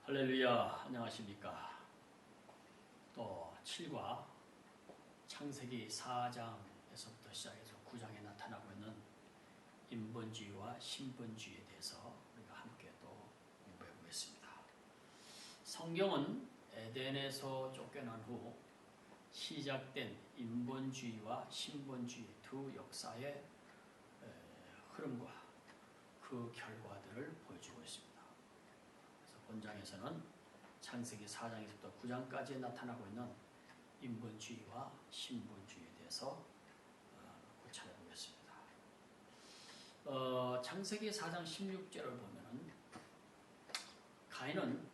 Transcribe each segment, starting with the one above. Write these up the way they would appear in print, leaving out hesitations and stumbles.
할렐루야, 안녕하십니까. 또 7과 창세기 4장에서부터 시작해서 9장에 나타나고 있는 인본주의와 신본주의에 대해서 우리가 함께 또 공부해 보겠습니다. 성경은 에덴에서 쫓겨난 후 시작된 인본주의와 신본주의 두 역사의 흐름과 그 결과들을 보여주고 있습니다. 그래서 본장에서는 창세기 4장에서부터 9장까지 나타나고 있는 인본주의와 신본주의에 대해서 고찰해보겠습니다. 창세기 4장 16절을 보면은 가인은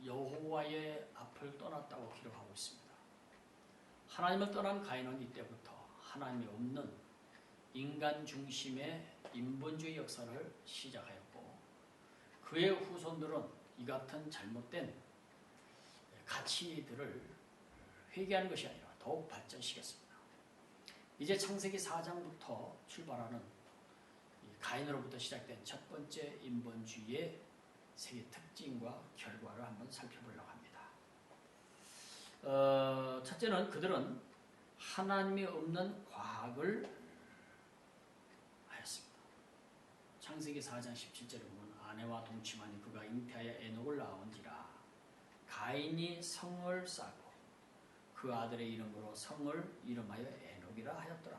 여호와의 앞을 떠났다고 기록하고 있습니다. 하나님을 떠난 가인은 이때부터 하나님이 없는 인간 중심의 인본주의 역사를 시작하였고, 그의 후손들은 이 같은 잘못된 가치들을 회개하는 것이 아니라 더욱 발전시켰습니다. 이제 창세기 4장부터 출발하는 가인으로부터 시작된 첫 번째 인본주의의 세 특징과 결과를 한번 살펴보려고 합니다. 첫째는 그들은 하나님이 없는 과학을 하였습니다. 창세기 4장 17절에 보면 아내와 동침하니 그가 잉태하여 에녹을 낳은지라 가인이 성을 쌓고 그 아들의 이름으로 성을 이름하여 에녹이라 하였더라.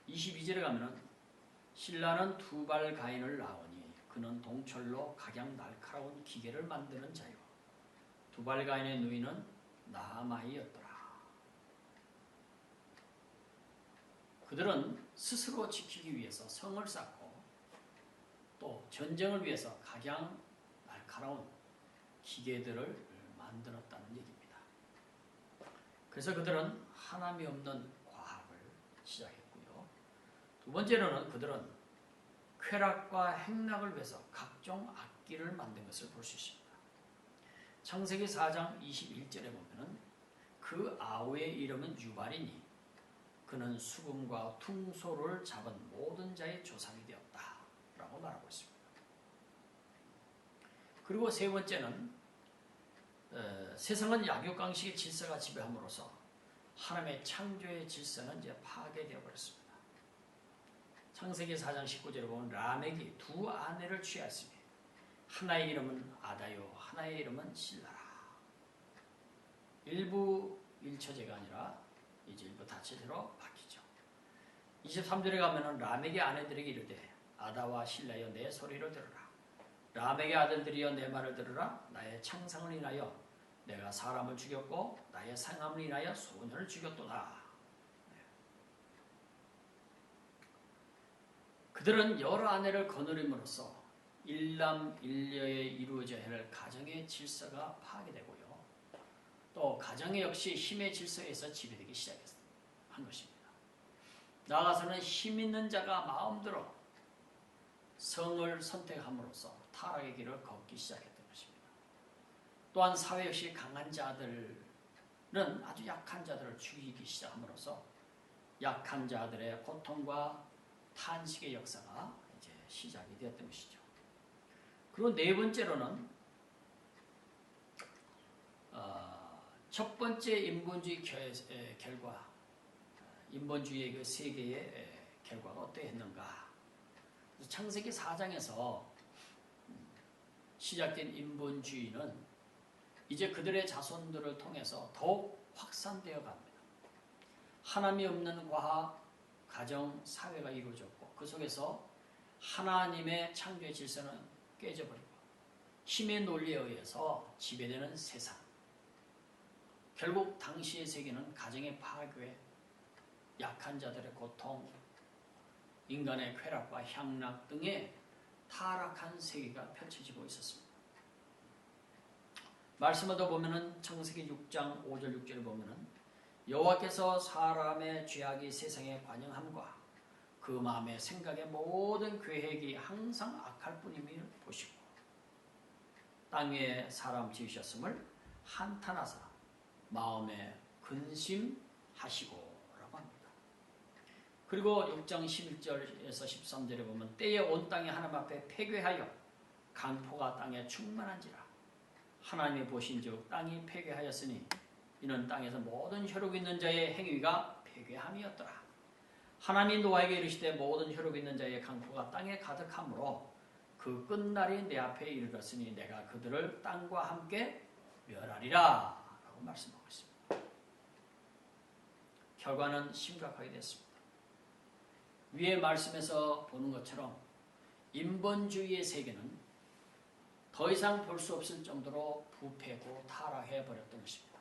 22절에 가면은 신라는 두발 가인을 낳으니 그는 동철로 각양 날카로운 기계를 만드는 자요 두발 가인의 누이는 나아마이였더라. 그들은 스스로 지키기 위해서 성을 쌓고 또 전쟁을 위해서 각양 날카로운 기계들을 만들었다는 얘기입니다. 그래서 그들은 하나님이 없는 과학을 시작했고요. 두 번째로는 그들은 쾌락과 행락을 위해서 각종 악기를 만든 것을 볼 수 있습니다. 창세기 4장 21절에 보면은 그 아우의 이름은 유발이니 그는 수금과 퉁소를 잡은 모든 자의 조상이 되었다 라고 말하고 있습니다. 그리고 세 번째는 세상은 약육강식의 질서가 지배함으로써 하나님의 창조의 질서는 이제 파괴되어 버렸습니다. 창세기 4장 19절에 보면 라멕이 두 아내를 취하였으며 하나의 이름은 아다요 하나의 이름은 실라라. 일부 일처제가 아니라 이제 일부 다처제로 바뀌죠. 23절에 가면은 라멕의 아내들에게 이르되 아다와 실라여 내 소리를 들으라. 라멕의 아들들이여 내 말을 들으라. 나의 창상을 인하여 내가 사람을 죽였고 나의 상함을 인하여 소년을 죽였도다. 그들은 여러 아내를 거느림으로써 일남일녀에 이루어져야 할 가정의 질서가 파괴되고요. 또 가정의 역시 힘의 질서에서 지배되기 시작한 것입니다. 나아가서는 힘 있는 자가 마음대로 성을 선택함으로써 타락의 길을 걷기 시작했던 것입니다. 또한 사회 역시 강한 자들은 아주 약한 자들을 죽이기 시작함으로써 약한 자들의 고통과 탄식의 역사가 이제 시작이 되었던 것이죠. 그리고 네 번째로는 첫 번째 인본주의 결과, 인본주의의 그 세계의 결과가 어떠했는가. 창세기 4장에서 시작된 인본주의는 이제 그들의 자손들을 통해서 더욱 확산되어 갑니다. 하나님이 없는 과학, 가정, 사회가 이루어졌고 그 속에서 하나님의 창조의 질서는 깨져버리고 힘의 논리에 의해서 지배되는 세상. 결국 당시의 세계는 가정의 파괴, 약한 자들의 고통, 인간의 쾌락과 향락 등의 타락한 세계가 펼쳐지고 있었습니다. 말씀을 더 보면은 창세기 6장 5절 6절을 보면은 여호와께서 사람의 죄악이 세상에 관영함과 그 마음의 생각의 모든 계획이 항상 악할 뿐임을 보시고 땅에 사람 지으셨음을 한탄하사 마음에 근심하시고 라고 합니다. 그리고 6장 11절에서 13절에 보면 때에 온 땅이 하나님 앞에 폐괴하여 강포가 땅에 충만한지라. 하나님이 보신즉 땅이 폐괴하였으니 이는 땅에서 모든 혈육 있는 자의 행위가 폐괴함이었더라. 하나님이 노아에게 이르시되 모든 혈육 있는 자의 강포가 땅에 가득하므로 그 끝날이 내 앞에 이르렀으니 내가 그들을 땅과 함께 멸하리라 라고 말씀하고 있습니다. 결과는 심각하게 됐습니다. 위의 말씀에서 보는 것처럼 인본주의의 세계는 더 이상 볼 수 없을 정도로 부패고 타락해 버렸던 것입니다.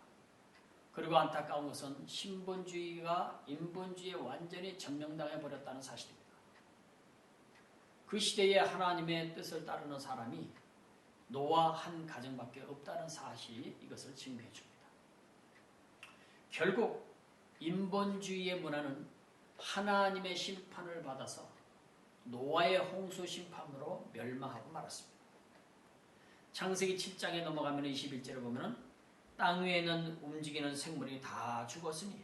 그리고 안타까운 것은 신본주의가 인본주의에 완전히 점령당해 버렸다는 사실입니다. 그 시대에 하나님의 뜻을 따르는 사람이 노아 한 가정밖에 없다는 사실이 이것을 증명해 줍니다. 결국 인본주의의 문화는 하나님의 심판을 받아서 노아의 홍수 심판으로 멸망하고 말았습니다. 창세기 7장에 넘어가면 21절을 보면 땅 위에 있는 움직이는 생물이 다 죽었으니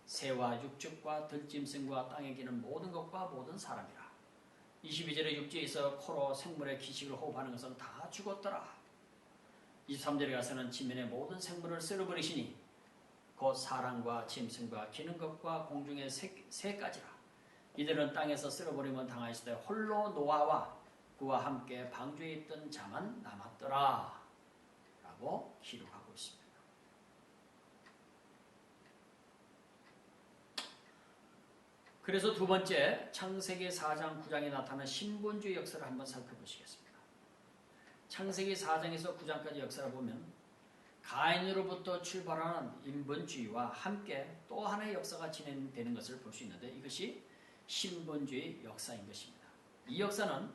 새와 육축과 들짐승과 땅에 기는 모든 것과 모든 사람이라. 22절에 육지에서 코로 생물의 기식을 호흡하는 것은 다 죽었더라. 23절에 가서는 지면의 모든 생물을 쓸어버리시니 곧 사람과 짐승과 기는 것과 공중의 새까지라. 이들은 땅에서 쓸어버리면 당하였을 때 홀로 노아와 그와 함께 방주에 있던 자만 남았더라 라고 기록하고 있습니다. 그래서 두 번째 창세기 4장 9장에 나타난 신본주의 역사를 한번 살펴보시겠습니다. 창세기 4장에서 9장까지 역사를 보면 가인으로부터 출발하는 인본주의와 함께 또 하나의 역사가 진행되는 것을 볼 수 있는데 이것이 신본주의 역사인 것입니다. 이 역사는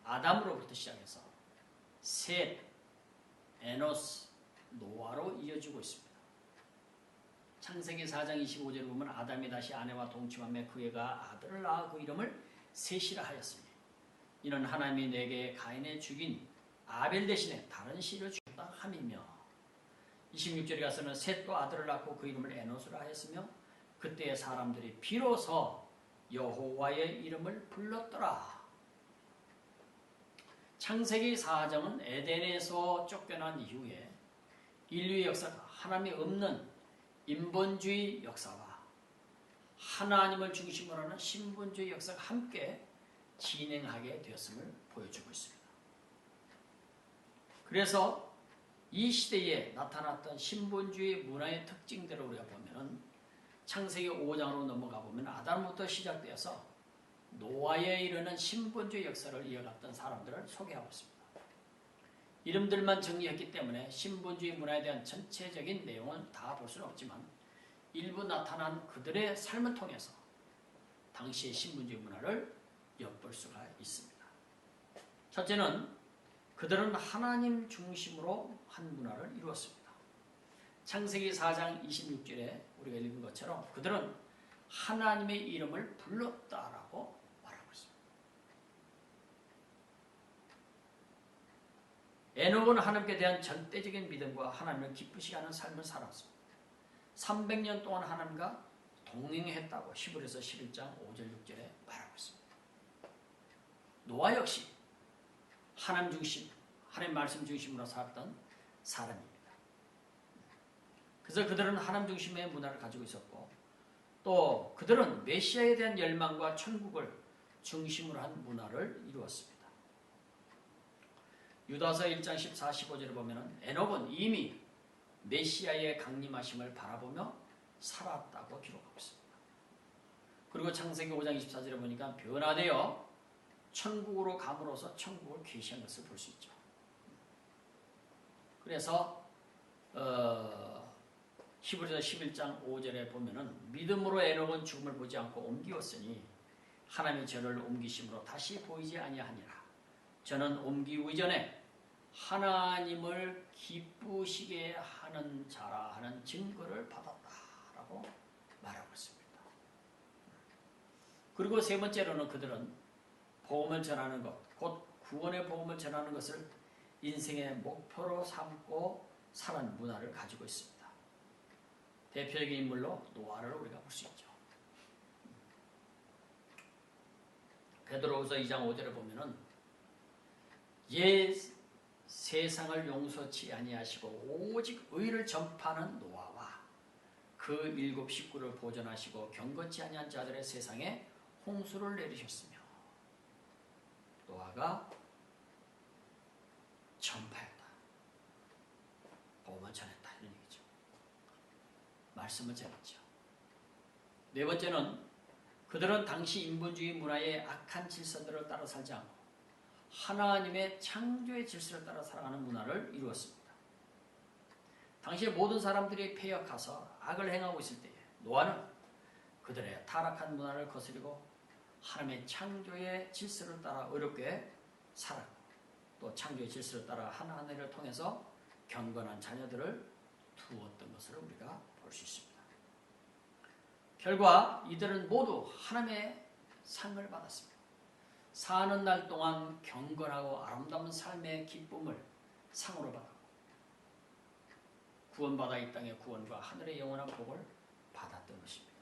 아담으로부터 시작해서 셋, 에노스, 노아로 이어지고 있습니다. 창세기 4장 25절을 보면 아담이 다시 아내와 동침하며 그 애가 아들을 낳아 그 이름을 셋이라 하였으니 이는 하나님이 내게 가인의 죽인 아벨 대신에 다른 씨를 주었다 함이며 26절에 가서는 셋도 아들을 낳고 그 이름을 에노스라 하였으며 그때의 사람들이 비로소 여호와의 이름을 불렀더라. 창세기 4장은 에덴에서 쫓겨난 이후에 인류의 역사가 하나님이 없는 인본주의 역사와 하나님을 중심으로 하는 신본주의 역사가 함께 진행하게 되었음을 보여주고 있습니다. 그래서 이 시대에 나타났던 신본주의 문화의 특징들을 우리가 보면 창세기 5장으로 넘어가 보면 아담부터 시작되어서 노아에 이르는 신본주의 역사를 이어갔던 사람들을 소개하고 있습니다. 이름들만 정리했기 때문에 신본주의 문화에 대한 전체적인 내용은 다 볼 수는 없지만 일부 나타난 그들의 삶을 통해서 당시의 신본주의 문화를 엿볼 수가 있습니다. 첫째는 그들은 하나님 중심으로 한 문화를 이루었습니다. 창세기 4장 26절에 우리가 읽은 것처럼 그들은 하나님의 이름을 불렀다라고 말하고 있습니다. 에녹은 하나님께 대한 절대적인 믿음과 하나님을 기쁘시게 하는 삶을 살았습니다. 300년 동안 하나님과 동행했다고 히브리서 11장 5절 6절에 말하고 있습니다. 노아 역시 하나님 중심, 하나님 말씀 중심으로 살았던 사람입니다. 그래서 그들은 하나님 중심의 문화를 가지고 있었고 또 그들은 메시아에 대한 열망과 천국을 중심으로 한 문화를 이루었습니다. 유다서 1장 14, 15절을 보면 에녹은 이미 메시아의 강림하심을 바라보며 살았다고 기록하고 있습니다. 그리고 창세기 5장 24절에 보니까 변화되어 천국으로 감으로써 천국을 계시한 것을 볼 수 있죠. 그래서 히브리서 11장 5절에 보면은 믿음으로 에녹은 죽음을 보지 않고 옮기었으니 하나님이 저를 옮기심으로 다시 보이지 아니하니라. 저는 옮기기 이전에 하나님을 기쁘시게 하는 자라 하는 증거를 받았다라고 말하고 있습니다. 그리고 세 번째로는 그들은 복음을 전하는 것, 곧 구원의 복음을 전하는 것을 인생의 목표로 삼고 살은 문화를 가지고 있습니다. 대표적인 인물로 노아를 우리가 볼 수 있죠. 베드로후서 2장 5절에 보면은 옛 세상을 용서치 아니하시고 오직 의를 전파하는 노아와 그 7 식구를 보존하시고 경건치 아니한 자들의 세상에 홍수를 내리셨으며 노아가 전파했다. 복음을 전했다. 이런 얘기죠. 말씀을 전했죠. 네 번째는 그들은 당시 인본주의 문화의 악한 질서들을 따라 살지 않고 하나님의 창조의 질서를 따라 살아가는 문화를 이루었습니다. 당시에 모든 사람들이 패역해서 악을 행하고 있을 때에 노아는 그들의 타락한 문화를 거스리고 하나님의 창조의 질서를 따라 어렵게 살았고 또 창조의 질서를 따라 하나님을 통해서 경건한 자녀들을 두었던 것을 우리가 볼 수 있습니다. 결과 이들은 모두 하나님의 상을 받았습니다. 사는 날 동안 경건하고 아름다운 삶의 기쁨을 상으로 받았고 구원받아 이 땅의 구원과 하늘의 영원한 복을 받았던 것입니다.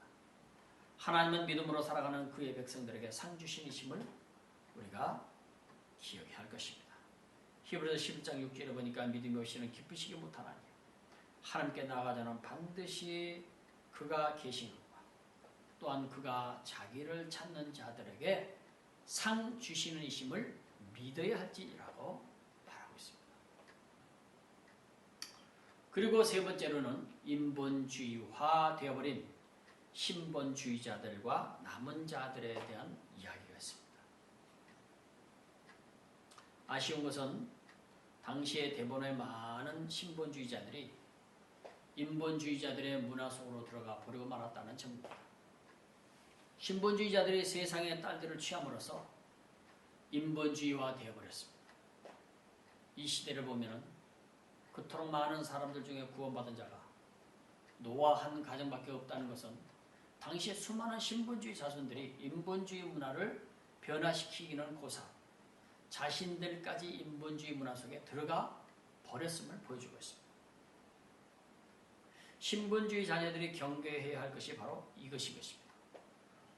하나님은 믿음으로 살아가는 그의 백성들에게 상 주신이심을 우리가 기억해야 할 것입니다. 히브리서 11장 6절에 보니까 믿음이 없이는 기쁘시기 못하나니 하나님께 나아가자는 반드시 그가 계신 것과 또한 그가 자기를 찾는 자들에게 상 주시는 이심을 믿어야 할지라고 말하고 있습니다. 그리고 세 번째로는 인본주의화 되어버린 신본주의자들과 남은 자들에 대한 이야기가 있습니다. 아쉬운 것은 당시에 대부분의 많은 신본주의자들이 인본주의자들의 문화 속으로 들어가 버리고 말았다는 점입니다. 신본주의자들이 세상의 딸들을 취함으로써 인본주의화 되어버렸습니다. 이 시대를 보면 그토록 많은 사람들 중에 구원받은 자가 노아 한 가정밖에 없다는 것은 당시에 수많은 신본주의 자손들이 인본주의 문화를 변화시키기는 고사 자신들까지 인본주의 문화 속에 들어가 버렸음을 보여주고 있습니다. 신본주의 자녀들이 경계해야 할 것이 바로 이것인 것입니다.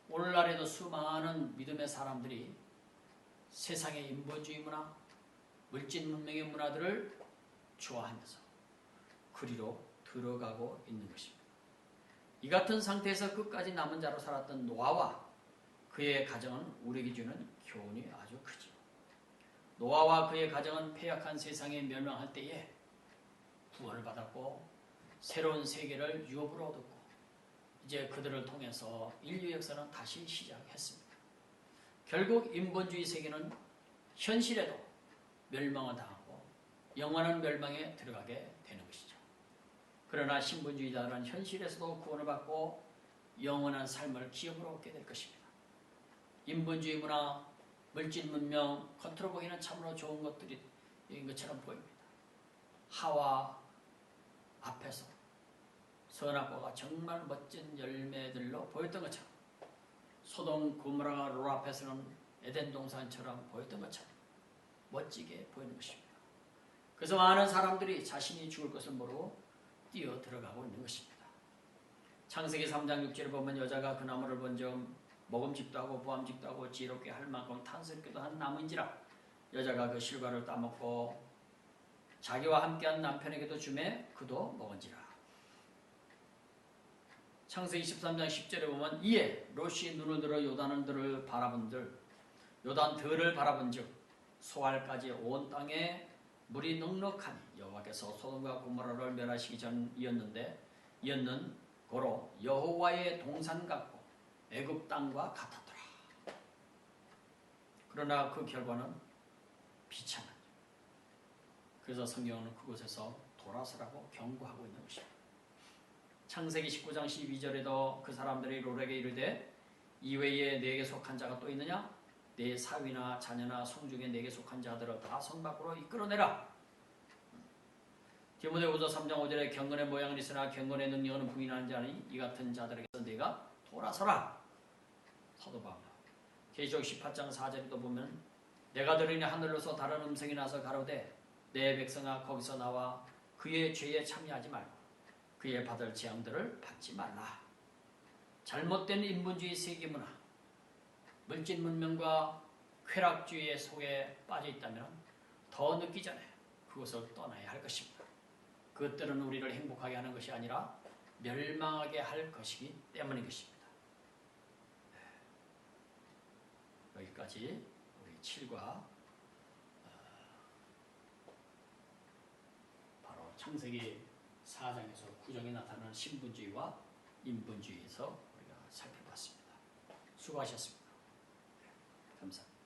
오늘날에도 수많은 믿음의 사람들이 세상의 인본주의 문화, 물질 문명의 문화들을 좋아하면서 그리로 들어가고 있는 것입니다. 이 같은 상태에서 끝까지 남은 자로 살았던 노아와 그의 가정은 우리에게 주는 교훈이 아주 크죠. 노아와 그의 가정은 패역한 세상에 멸망할 때에 구원을 받았고 새로운 세계를 유업으로 얻었고 이제 그들을 통해서 인류 역사는 다시 시작했습니다. 결국 인본주의 세계는 현실에도 멸망을 당하고 영원한 멸망에 들어가게 되는 것이죠. 그러나 신본주의자들은 현실에서도 구원을 받고 영원한 삶을 기업으로 얻게 될 것입니다. 인본주의 문화, 물질 문명, 겉으로 보기는 참으로 좋은 것들인 것처럼 보입니다. 하와 앞에서 선악과가 정말 멋진 열매들로 보였던 것처럼 소돔 고모라 롯 앞에서는 에덴 동산처럼 보였던 것처럼 멋지게 보이는 것입니다. 그래서 많은 사람들이 자신이 죽을 것을 모르고 뛰어 들어가고 있는 것입니다. 창세기 3장 6절에 보면 여자가 그 나무를 본즉 먹음직도 하고 부함직도 하고 지혜롭게 할 만큼 탐스럽기도 한 나무인지라 여자가 그 실과를 따먹고 자기와 함께한 남편에게도 주매 그도 먹은지라. 창세기 13장 10절에 보면 이에 롯이 눈을 들어 요단들을 바라본즉 소알까지 온 땅에 물이 넉넉하니 여호와께서 소돔과 고모라를 멸하시기 전이었는데 이었는 고로 여호와의 동산 같고 애굽 땅과 같았더라. 그러나 그 결과는 비참하죠. 그래서 성경은 그곳에서 돌아서라고 경고하고 있는 것입니다. 창세기 19장 12절에도 그 사람들이 롯에게 이르되 이외에 내게 속한 자가 또 있느냐? 내 사위나 자녀나 성중에 내게 속한 자들을 다 성 밖으로 이끌어내라. 디모데후서 3장 5절에 경건의 모양은 있으나 경건의 능력은 부인하는 자니 이 같은 자들에게서 내가 돌아서라. 사도 바울. 계시록 18장 4절에도 보면 내가 들으니 하늘로서 다른 음성이 나서 가로되 내 백성아 거기서 나와 그의 죄에 참여하지 말고 그의 받을 재앙들을 받지 말라. 잘못된 인본주의 세계문화, 물질 문명과 쾌락주의의 속에 빠져 있다면 더 늦기 전에 그것을 떠나야 할 것입니다. 그것들은 우리를 행복하게 하는 것이 아니라 멸망하게 할 것이기 때문인 것입니다. 여기까지 우리 7과 바로 창세기 4장에서 구정에 나타나는 신분주의와 인본주의에서 우리가 살펴봤습니다. 수고하셨습니다. 감사합니다.